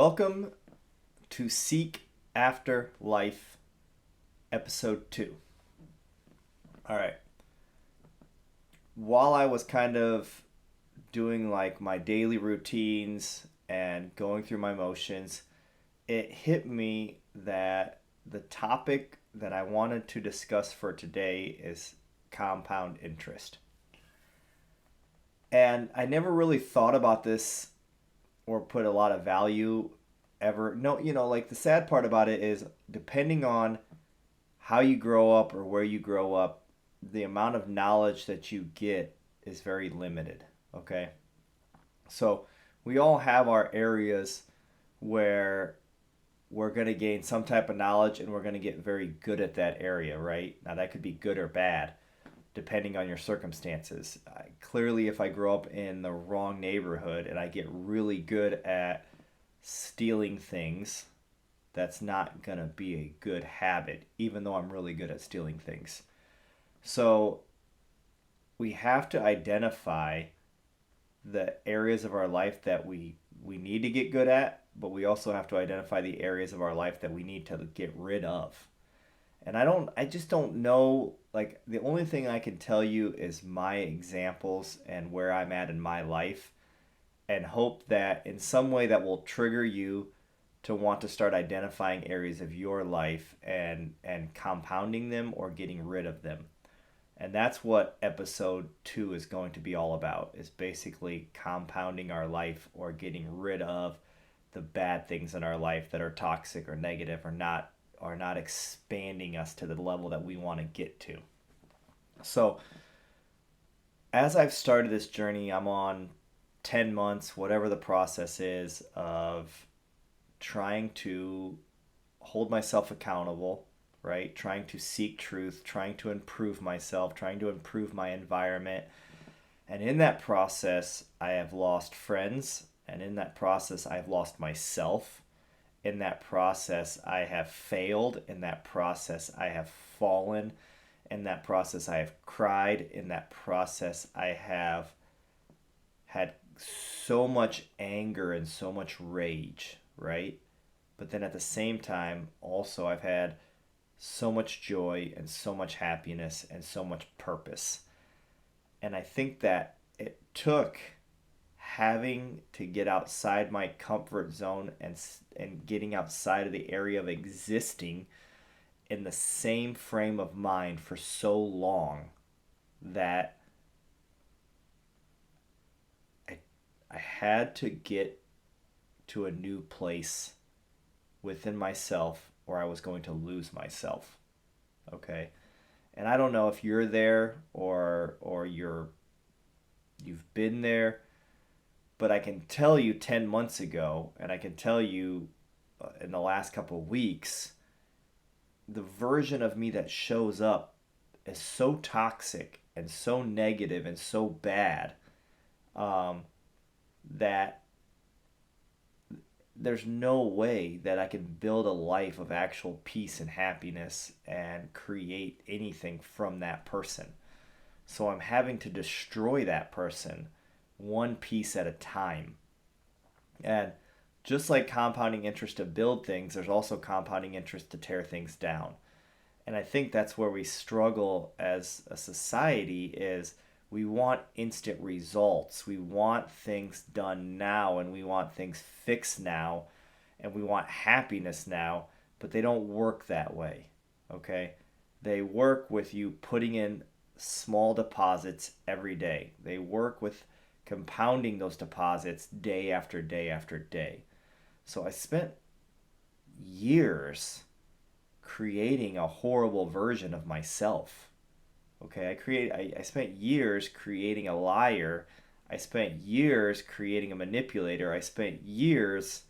Welcome to Seek After Life, Episode 2. All right. While I was kind of doing like my daily routines and going through my motions, it hit me that the topic that I wanted to discuss for today is compound interest. And I never really thought about this or put a lot of value ever. No, like the sad part about it is depending on how you grow up or where you grow up, the amount of knowledge that you get is very limited. Okay. So we all have our areas where we're going to gain some type of knowledge and we're going to get very good at that area, right? Now, that could be good or bad depending on your circumstances. Clearly, if I grow up in the wrong neighborhood and I get really good at stealing things, that's not going to be a good habit, even though I'm really good at stealing things. So we have to identify the areas of our life that we need to get good at, but we also have to identify the areas of our life that we need to get rid of. And I just don't know, like the only thing I can tell you is my examples and where I'm at in my life, and hope that in some way that will trigger you to want to start identifying areas of your life and compounding them or getting rid of them. And that's what episode 2 is going to be all about, is basically compounding our life or getting rid of the bad things in our life that are toxic or negative or not expanding us to the level that we want to get to. So, as I've started this journey, I'm on 10 months, whatever the process is, of trying to hold myself accountable, right? Trying to seek truth, trying to improve myself, trying to improve my environment. And in that process, I have lost friends. And in that process, I've lost myself. In that process, I have failed. In that process, I have fallen. In that process, I have cried. In that process, I have had so much anger and so much rage, right? But then at the same time, also, I've had so much joy and so much happiness and so much purpose. And I think that it took having to get outside my comfort zone and getting outside of the area of existing in the same frame of mind for so long that I had to get to a new place within myself or I was going to lose myself. Okay? And I don't know if you're there or you've been there, but I can tell you 10 months ago, and I can tell you in the last couple of weeks, the version of me that shows up is so toxic and so negative and so bad, that there's no way that I can build a life of actual peace and happiness and create anything from that person. So I'm having to destroy that person one piece at a time. And just like compounding interest to build things, there's also compounding interest to tear things down. And I think that's where we struggle as a society is we want instant results. We want things done now and we want things fixed now and we want happiness now, but they don't work that way. Okay? They work with you putting in small deposits every day. They work with compounding those deposits day after day after day. So I spent years creating a horrible version of myself. Okay, I spent years creating a liar. I spent years creating a manipulator. I spent years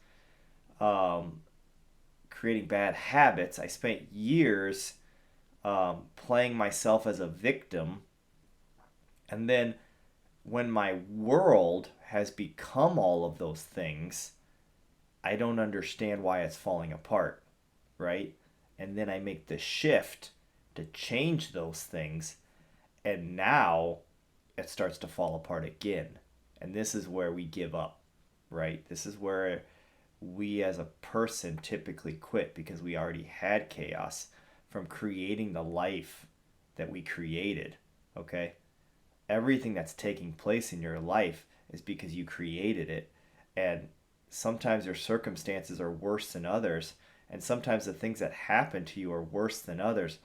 creating bad habits. I spent years playing myself as a victim. And then when my world has become all of those things, I don't understand why it's falling apart, right? And then I make the shift to change those things, and now it starts to fall apart again. And this is where we give up, right? This is where we as a person typically quit because we already had chaos from creating the life that we created. Okay? Everything that's taking place in your life is because you created it. And sometimes your circumstances are worse than others. And sometimes the things that happen to you are worse than others.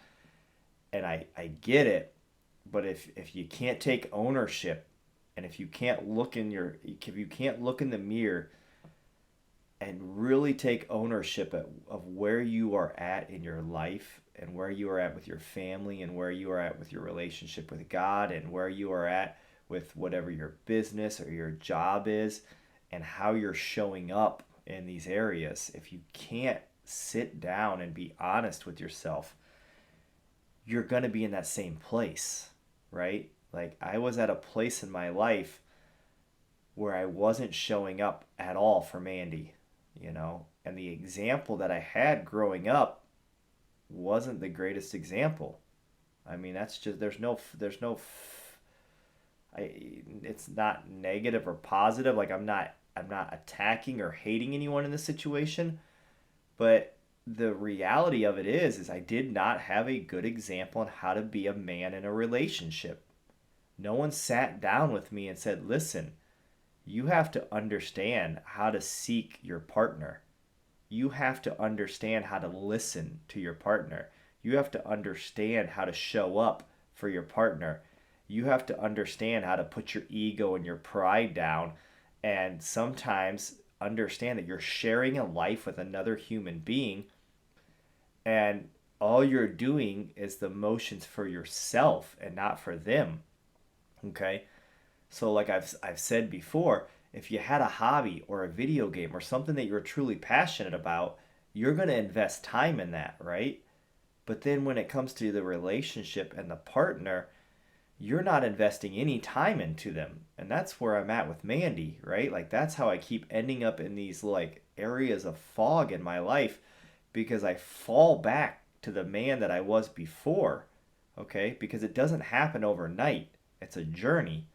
And I get it. But if you can't take ownership, and if you can't look in the mirror and really take ownership of where you are at in your life, and where you are at with your family, and where you are at with your relationship with God, and where you are at with whatever your business or your job is, and how you're showing up in these areas, if you can't sit down and be honest with yourself, you're going to be in that same place, right? Like, I was at a place in my life where I wasn't showing up at all for Mandy, you know? And the example that I had growing up wasn't the greatest example. I mean, that's just, it's not negative or positive. Like, I'm not attacking or hating anyone in this situation, but the reality of it is I did not have a good example on how to be a man in a relationship. No one sat down with me and said, listen, you have to understand how to seek your partner. You have to understand how to listen to your partner. You have to understand how to show up for your partner. You have to understand how to put your ego and your pride down, and sometimes understand that you're sharing a life with another human being, and all you're doing is the motions for yourself and not for them. Okay? So, like I've said before, if you had a hobby or a video game or something that you're truly passionate about, you're going to invest time in that, right? But then when it comes to the relationship and the partner, you're not investing any time into them. And that's where I'm at with Mandy, right? Like, that's how I keep ending up in these like areas of fog in my life, because I fall back to the man that I was before, okay? Because it doesn't happen overnight. It's a journey.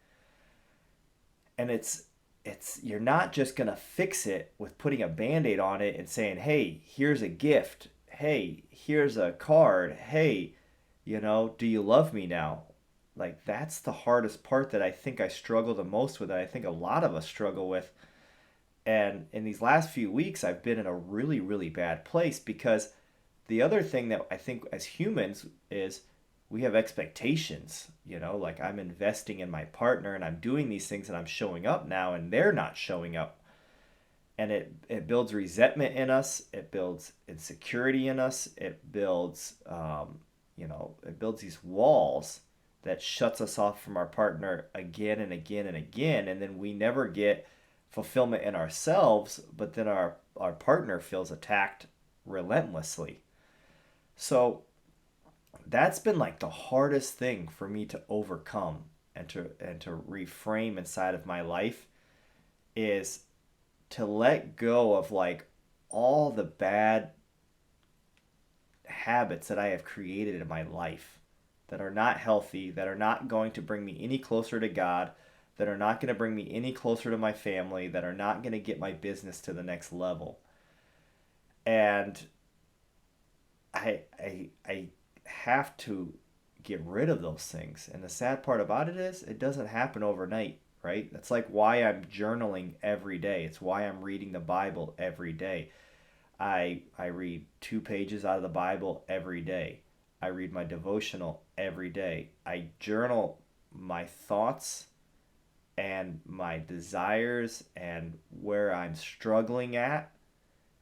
And it's you're not just going to fix it with putting a band-aid on it and saying, "Hey, here's a gift. Hey, here's a card. Hey, do you love me now?" Like, that's the hardest part that I think I struggle the most with, that I think a lot of us struggle with. And in these last few weeks, I've been in a really, really bad place, because the other thing that I think as humans is we have expectations, like, I'm investing in my partner and I'm doing these things and I'm showing up now and they're not showing up. And it builds resentment in us. It builds insecurity in us. It builds these walls that shuts us off from our partner again and again and again. And then we never get fulfillment in ourselves, but then our partner feels attacked relentlessly. So that's been like the hardest thing for me to overcome and to reframe inside of my life, is to let go of like all the bad habits that I have created in my life that are not healthy, that are not going to bring me any closer to God, that are not going to bring me any closer to my family, that are not going to get my business to the next level. And I have to get rid of those things. And the sad part about it is it doesn't happen overnight, right? That's like why I'm journaling every day. It's why I'm reading the Bible every day. I read 2 pages out of the Bible every day. I read my devotional every day. I journal my thoughts and my desires and where I'm struggling at.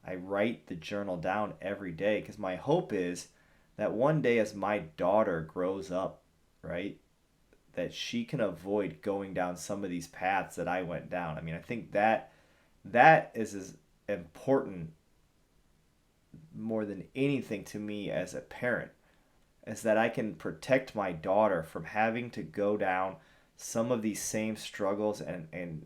I write the journal down every day, because my hope is that one day as my daughter grows up, right, that she can avoid going down some of these paths that I went down. I mean, I think that is as important more than anything to me as a parent, is that I can protect my daughter from having to go down some of these same struggles and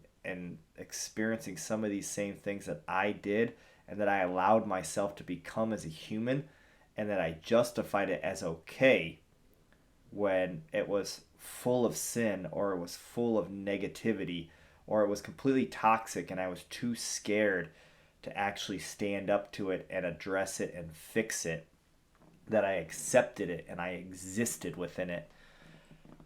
experiencing some of these same things that I did, and that I allowed myself to become as a human, and that I justified it as okay when it was full of sin, or it was full of negativity, or it was completely toxic and I was too scared to actually stand up to it and address it and fix it, that I accepted it and I existed within it.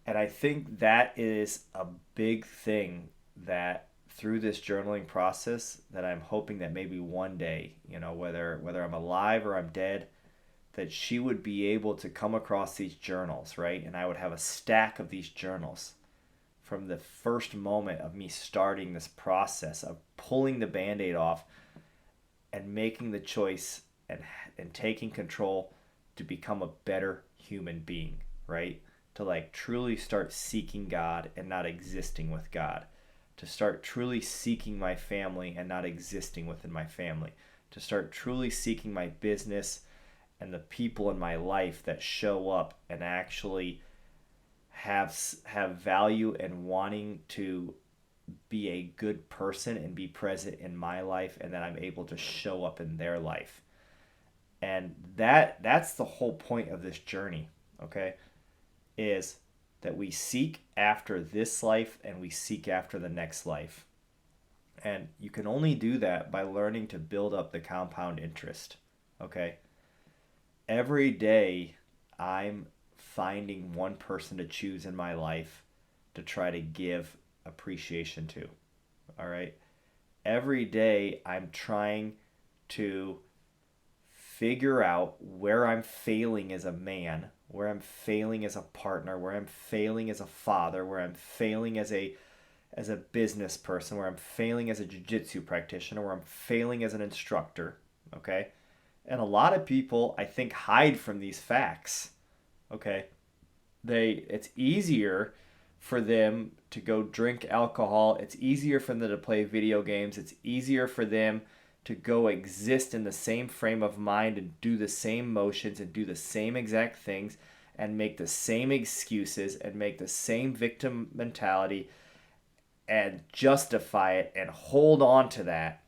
And I think that is a big thing that through this journaling process that I'm hoping that maybe one day, whether I'm alive or I'm dead, that she would be able to come across these journals, right? And I would have a stack of these journals from the first moment of me starting this process of pulling the band-aid off and making the choice and taking control to become a better human being, right? To like truly start seeking God and not existing with God. To start truly seeking my family and not existing within my family. To start truly seeking my business and the people in my life that show up and actually have value and wanting to be a good person and be present in my life, and that I'm able to show up in their life. And that's the whole point of this journey, okay? Is that we seek after this life and we seek after the next life. And you can only do that by learning to build up the compound interest, okay? Every day I'm finding one person to choose in my life to try to give appreciation to. All right? Every day I'm trying to figure out where I'm failing as a man, where I'm failing as a partner, where I'm failing as a father, where I'm failing as a business person, where I'm failing as a jiu-jitsu practitioner, where I'm failing as an instructor, okay? And a lot of people, I think, hide from these facts. Okay? It's easier for them to go drink alcohol. It's easier for them to play video games. It's easier for them to go exist in the same frame of mind and do the same motions and do the same exact things and make the same excuses and make the same victim mentality and justify it and hold on to that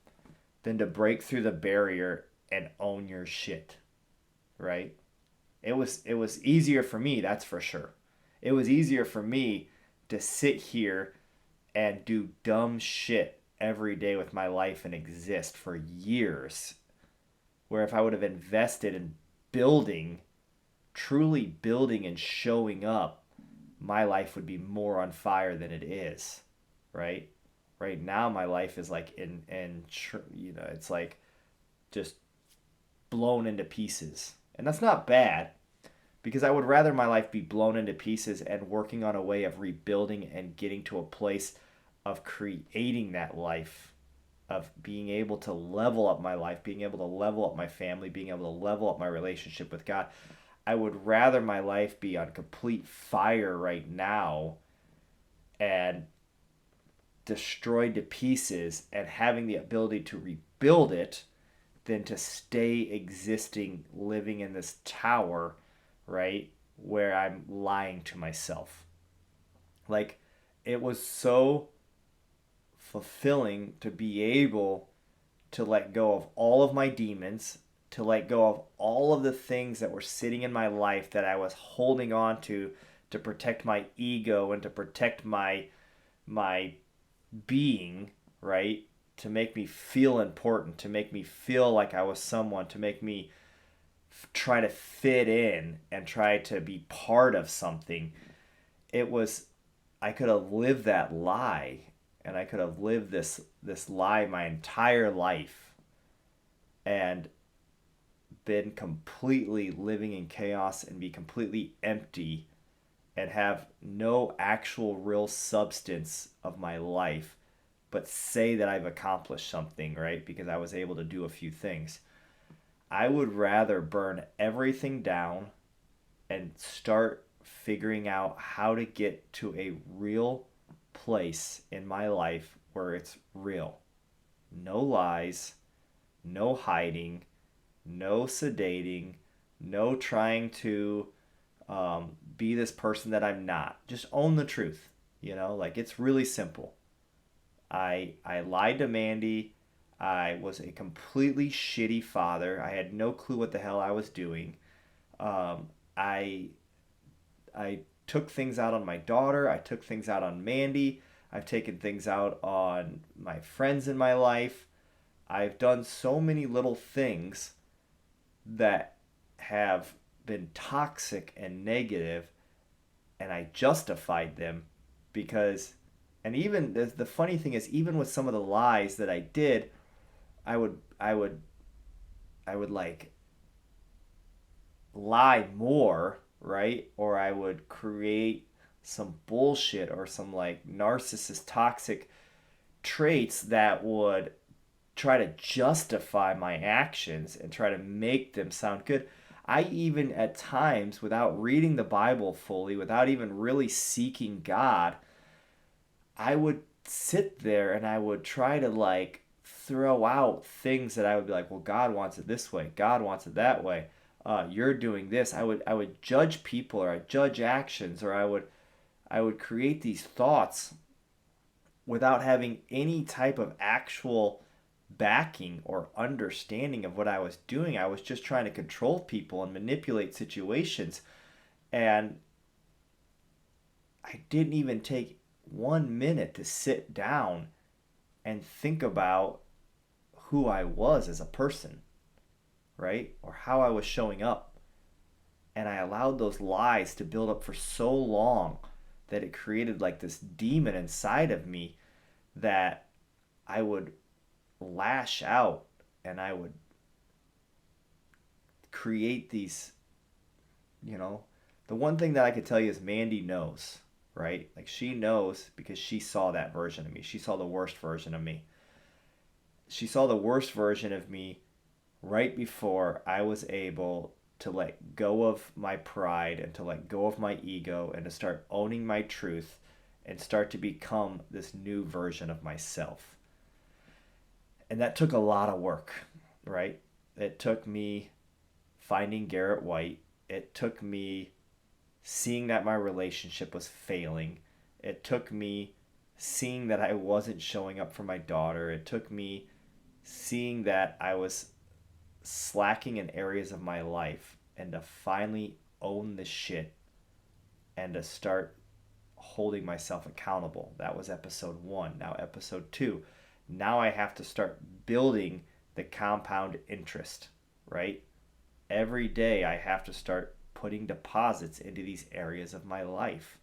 than to break through the barrier and own your shit, right? It was easier for me, that's for sure. It was easier for me to sit here and do dumb shit every day with my life and exist for years. Where if I would have invested in building, truly building and showing up, my life would be more on fire than it is, right? Right now my life is like it's like just blown into pieces. And that's not bad, because I would rather my life be blown into pieces and working on a way of rebuilding and getting to a place of creating that life, of being able to level up my life, being able to level up my family, being able to level up my relationship with God. I would rather my life be on complete fire right now and destroyed to pieces and having the ability to rebuild it than to stay existing, living in this tower, right, where I'm lying to myself. Like, it was so fulfilling to be able to let go of all of my demons, to let go of all of the things that were sitting in my life that I was holding on to protect my ego and to protect my being, right? To make me feel important, to make me feel like I was someone, to make me try to fit in and try to be part of something. I could have lived that lie, and I could have lived this lie my entire life and been completely living in chaos and be completely empty and have no actual real substance of my life, but say that I've accomplished something, right? Because I was able to do a few things. I would rather burn everything down and start figuring out how to get to a real place in my life where it's real. No lies, no hiding, no sedating, no trying to be this person that I'm not. Just own the truth. Like, it's really simple. I lied to Mandy. I was a completely shitty father. I had no clue what the hell I was doing. I took things out on my daughter. I took things out on Mandy. I've taken things out on my friends in my life. I've done so many little things that have been toxic and negative, and I justified them because, and even the funny thing is, even with some of the lies that I did, I would like lie more, right? Or I would create some bullshit or some like narcissist toxic traits that would try to justify my actions and try to make them sound good. I even at times, without reading the Bible fully, without even really seeking God, I would sit there and I would try to like throw out things that I would be like, well, God wants it this way, God wants it that way. You're doing this. I would judge people, or I judge actions, or I would create these thoughts without having any type of actual backing or understanding of what I was doing. I was just trying to control people and manipulate situations. And I didn't even take 1 minute to sit down and think about who I was as a person, right? Or how I was showing up. And I allowed those lies to build up for so long that it created like this demon inside of me that I would lash out and I would create these, you know, the one thing that I could tell you is Mandy knows, right? Like she knows because she saw that version of me. She saw the worst version of me. She saw the worst version of me right before I was able to let go of my pride and to let go of my ego and to start owning my truth and start to become this new version of myself. And that took a lot of work, right? It took me finding Garrett White. It took me seeing that my relationship was failing. It took me seeing that I wasn't showing up for my daughter. It took me seeing that I was slacking in areas of my life and to finally own the shit and to start holding myself accountable. That was episode 1. Now, episode 2. Now I have to start building the compound interest, right? Every day I have to start putting deposits into these areas of my life.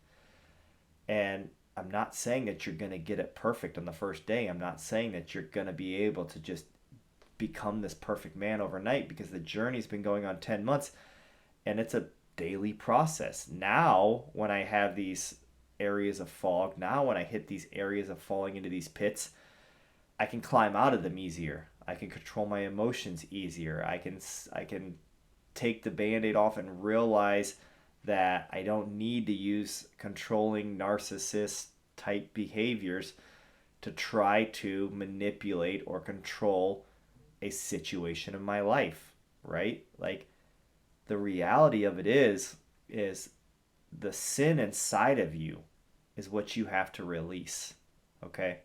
And I'm not saying that you're going to get it perfect on the first day. I'm not saying that you're going to be able to just become this perfect man overnight, because the journey's been going on 10 months and it's a daily process. Now, when I have these areas of fog, now when I hit these areas of falling into these pits, I can climb out of them easier. I can control my emotions easier. I can take the band-aid off and realize that I don't need to use controlling narcissist type behaviors to try to manipulate or control a situation in my life, right? Like the reality of it is the sin inside of you is what you have to release. Okay?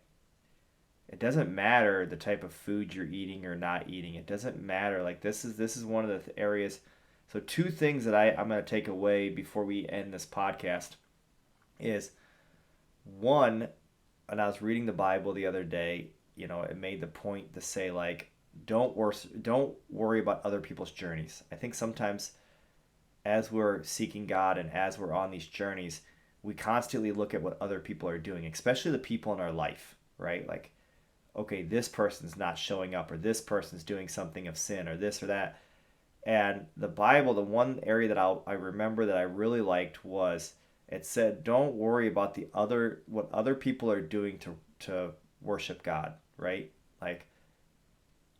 It doesn't matter the type of food you're eating or not eating. It doesn't matter. Like this is one of the areas. So two things that I'm going to take away before we end this podcast is one, and I was reading the Bible the other day, it made the point to say like don't worry about other people's journeys. I think sometimes as we're seeking God and as we're on these journeys, we constantly look at what other people are doing, especially the people in our life, right? Like, okay, this person's not showing up, or this person's doing something of sin, or this or that. And the Bible, the one area that I remember that I really liked was it said, don't worry about what other people are doing to worship God, right? Like,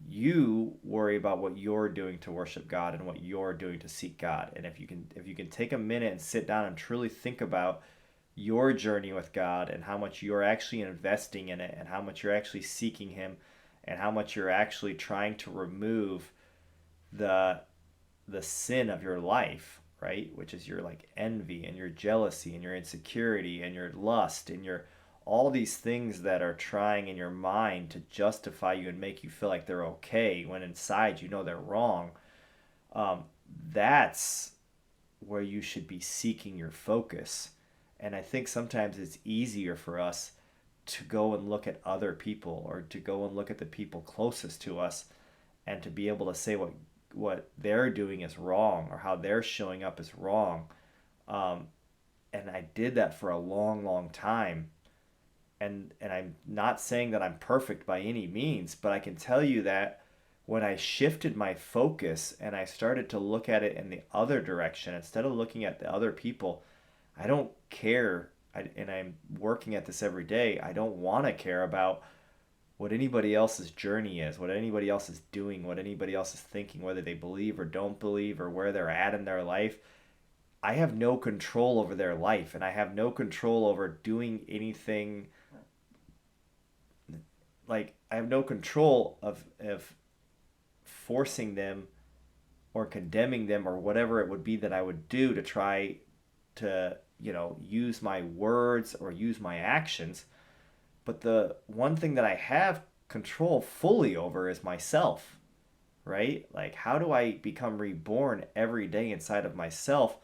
you worry about what you're doing to worship God and what you're doing to seek God. And if you can take a minute and sit down and truly think about your journey with God and how much you're actually investing in it and how much you're actually seeking him and how much you're actually trying to remove the sin of your life, right? Which is your like envy and your jealousy and your insecurity and your lust and your all these things that are trying in your mind to justify you and make you feel like they're okay when inside you know they're wrong. That's where you should be seeking your focus. And I think sometimes it's easier for us to go and look at other people or to go and look at the people closest to us and to be able to say what they're doing is wrong or how they're showing up is wrong. Um, and I did that for a long, long time. And I'm not saying that I'm perfect by any means, but I can tell you that when I shifted my focus and I started to look at it in the other direction instead of looking at the other people, I don't care. And I'm working at this every day. I don't want to care about what anybody else's journey is, what anybody else is doing, what anybody else is thinking, whether they believe or don't believe, or where they're at in their life. I have no control over their life, and I have no control over doing anything. Like, I have no control of forcing them or condemning them or whatever it would be that I would do to try to, use my words or use my actions. But the one thing that I have control fully over is myself, right? Like, how do I become reborn every day inside of myself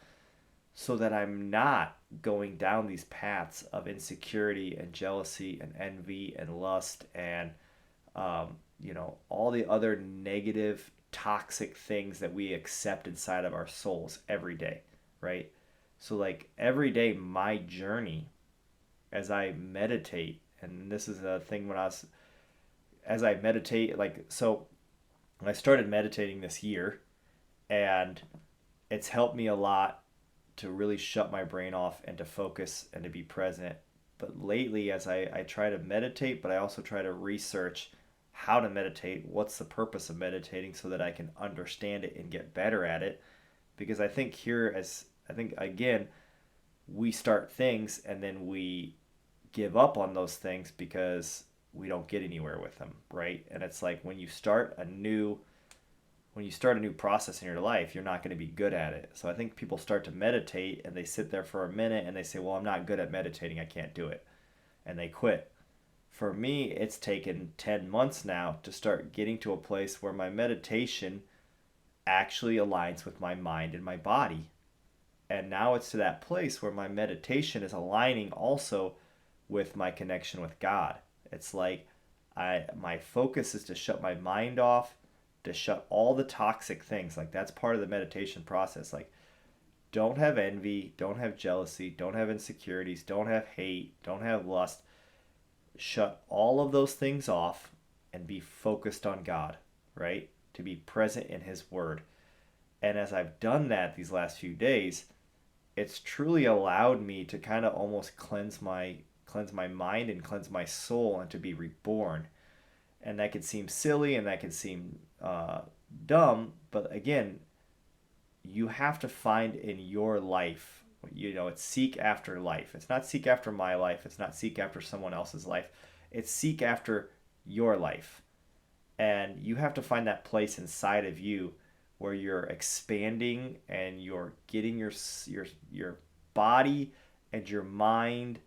so that I'm not going down these paths of insecurity and jealousy and envy and lust and, all the other negative, toxic things that we accept inside of our souls every day, right? So, like, every day, my journey as I meditate, and this is a thing as I meditate, like, so I started meditating this year, and it's helped me a lot to really shut my brain off and to focus and to be present. But lately, as I try to meditate, but I also try to research how to meditate, what's the purpose of meditating so that I can understand it and get better at it. Because I think, again, we start things and then we give up on those things because we don't get anywhere with them, right? And it's like when you start a new process in your life, you're not going to be good at it. So I think people start to meditate and they sit there for a minute and they say, well, I'm not good at meditating. I can't do it. And they quit. For me, it's taken 10 months now to start getting to a place where my meditation actually aligns with my mind and my body. And now it's to that place where my meditation is aligning also with my connection with God. It's like my focus is to shut my mind off, to shut all the toxic things. Like, that's part of the meditation process. Like, don't have envy, don't have jealousy, don't have insecurities, don't have hate, don't have lust. Shut all of those things off and be focused on God, right? To be present in His Word. And as I've done that these last few days, it's truly allowed me to kind of almost cleanse my mind and cleanse my soul and to be reborn. And that could seem silly and that could seem dumb, but again, you have to find in your life, it's seek after life. It's not seek after my life. It's not seek after someone else's life. It's seek after your life. And you have to find that place inside of you where you're expanding and you're getting your body and your mind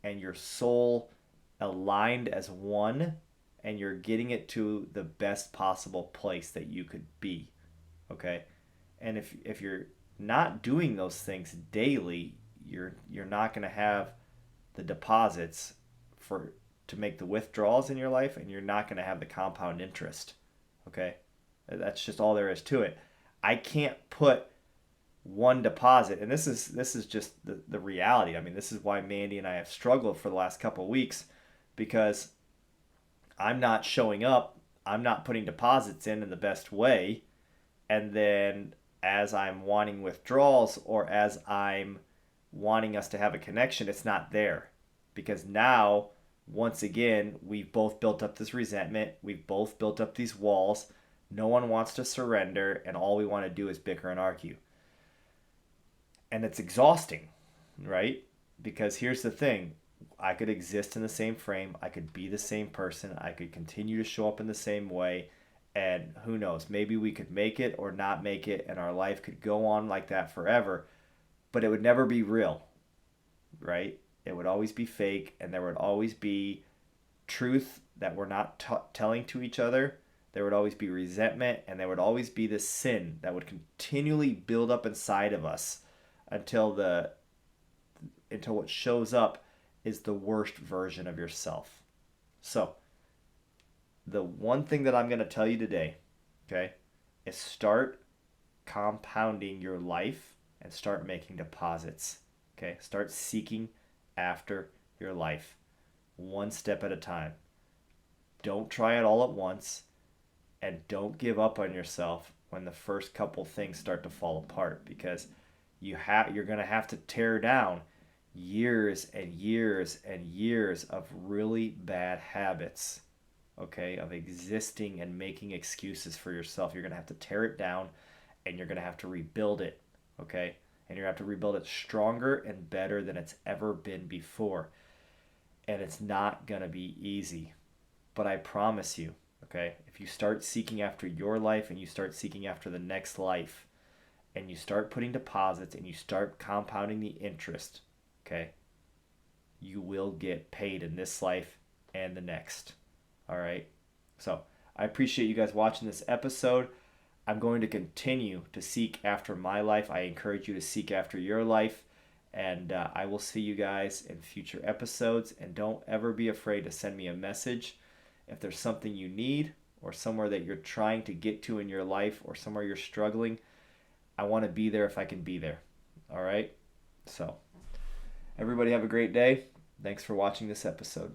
and your soul aligned as one, and you're getting it to the best possible place that you could be. Okay? And if you're not doing those things daily, you're not going to have the deposits to make the withdrawals in your life, and you're not going to have the compound interest. Okay? That's just all there is to it. I can't put one deposit, and this is just the reality. I mean, this is why Mandy and I have struggled for the last couple of weeks, because I'm not showing up, I'm not putting deposits in the best way, and then as I'm wanting withdrawals or as I'm wanting us to have a connection, it's not there. Because now, once again, we've both built up this resentment, we've both built up these walls, no one wants to surrender, and all we want to do is bicker and argue. And it's exhausting, right? Because here's the thing. I could exist in the same frame. I could be the same person. I could continue to show up in the same way. And who knows, maybe we could make it or not make it, and our life could go on like that forever. But it would never be real, right? It would always be fake, and there would always be truth that we're not telling to each other. There would always be resentment, and there would always be this sin that would continually build up inside of us until what shows up is the worst version of yourself. So, the one thing that I'm going to tell you today, okay, is start compounding your life and start making deposits. Okay, start seeking after your life one step at a time. Don't try it all at once, and don't give up on yourself when the first couple things start to fall apart, because you're going to have to tear down years and years and years of really bad habits, okay, of existing and making excuses for yourself. You're going to have to tear it down, and you're going to have to rebuild it, okay? And you're going to have to rebuild it stronger and better than it's ever been before. And it's not going to be easy. But I promise you, okay, if you start seeking after your life and you start seeking after the next life, and you start putting deposits and you start compounding the interest, okay, you will get paid in this life and the next. All right? So I appreciate you guys watching this episode. I'm going to continue to seek after my life. I encourage you to seek after your life. And I will see you guys in future episodes. And don't ever be afraid to send me a message if there's something you need or somewhere that you're trying to get to in your life or somewhere you're struggling. I want to be there if I can be there. All right? So everybody have a great day. Thanks for watching this episode.